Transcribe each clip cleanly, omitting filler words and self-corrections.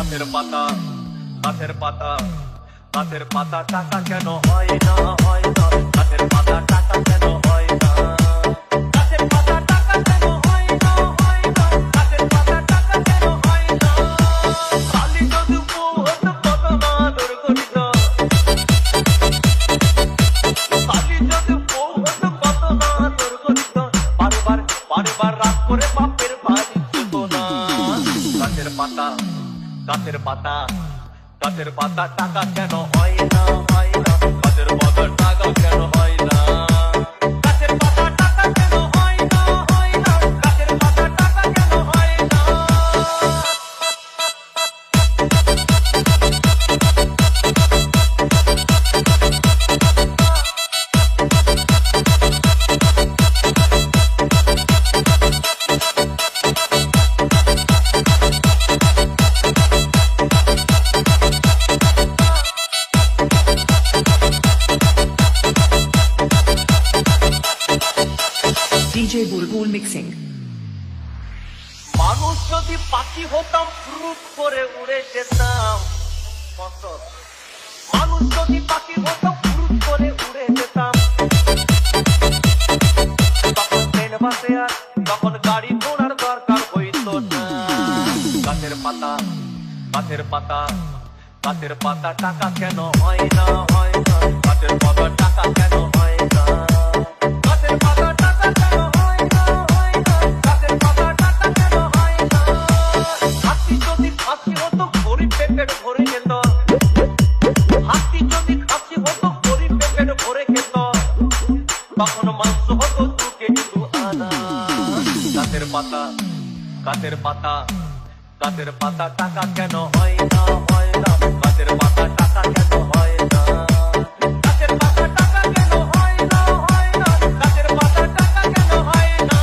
গাছের পাতা গাছের পাতা গাছের পাতা টাকা কেন হয় না হয় না গাছের পাতা টাকা কেন হয় না গাছের পাতা টাকা কেন হয় না হয় না গাছের পাতা টাকা কেন হয় না খালি যদি বহুত কত না দুর্গঠিত খালি যদি বহুত কত না দুর্গঠিত বারবার বারবার রাত করে বাপের বাড়ি যেত না গাছের পাতা গাছের পাতা গাছের পাতা টাকা কেন হয় না হয় না গাছের পাতা টাকা কেন হয় না গাছের পাতা টাকা কেন হয় না হয় না গাছের পাতা টাকা কেন হয় না DJ Bulbul Mixing. মানুষ যদি পাখি হতাম ফ্রুট করে উড়ে যেতাম মানুষ যদি পাখি হতাম ফ্রুট করে উড়ে যেতাম তখন ট্রেন বাসে আর তখন গাড়ি ঘোড়ার দরকার হইতো না গাছের পাতা গাছের পাতা গাছের পাতা টাকা কেন হয় না হয় না গাছের পাতা টাকা কেন হয় না গাছের পাতা টাকা কেন হয় না হয় না গাছের পাতা টাকা কেন হয় না হাতি যদি খাসি হতো গরিব পেট ভরে যেত হাতি যদি খাসি হতো গরিব পেট ভরে খেত তখন মাংস হতো 2 কেজি 2 আনা গাছের পাতা গাছের পাতা গাছের পাতা টাকা কেন হয় না হয় না গাছের পাতা টাকা কেন হয় না গাছের পাতা টাকা কেন হয় না হয় না গাছের পাতা টাকা কেন হয় না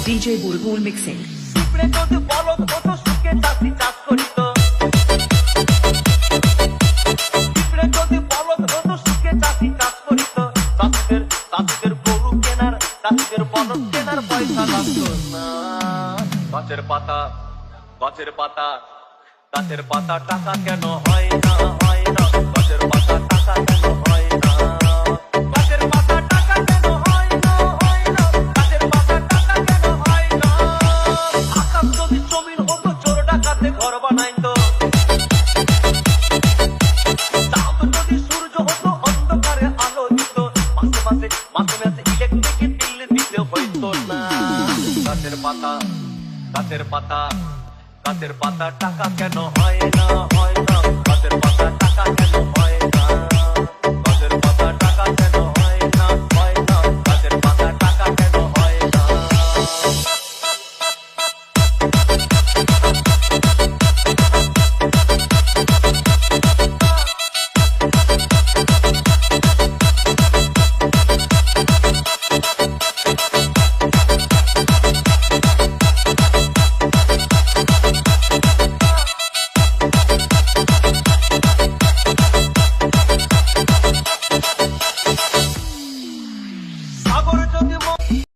DJ Bulbul Mixing. পিঁপড়ে যদি বলদ হতো সুখে চাষি চাষ করিত পিঁপড়ে যদি বলদ হতো সুখে চাষি চাষ করিত চাষিদের গরু কেনার চাষিদের বলদ কেনার পয়সা লাগতো না গাছের পাতা গাছের পাতা গাছের পাতা টাকা কেন হয় না হয় না গাছের পাতা টাকা কেন হয় না গাছের পাতা টাকা কেন হয় না হয় না গাছের পাতা টাকা কেন হয় না আকাশ যদি জমিন হতো চোর ডাকাতে ঘর বানাইতো চাঁদ যদি সূর্য হতো অন্ধকারে আলো দিত মাসে মাসে মাসে মাসে ইলেকট্রিক বিল দিতে হইতো না গাছের পাতা গাছের পাতা গাছের পাতা টাকা কেন হয় না হয় না গাছের পাতা টাকা কেন হয় না গাছের পাতা টাকা কেন হয় না হয় না গাছের পাতা টাকা কেন হয় না সাগর যদি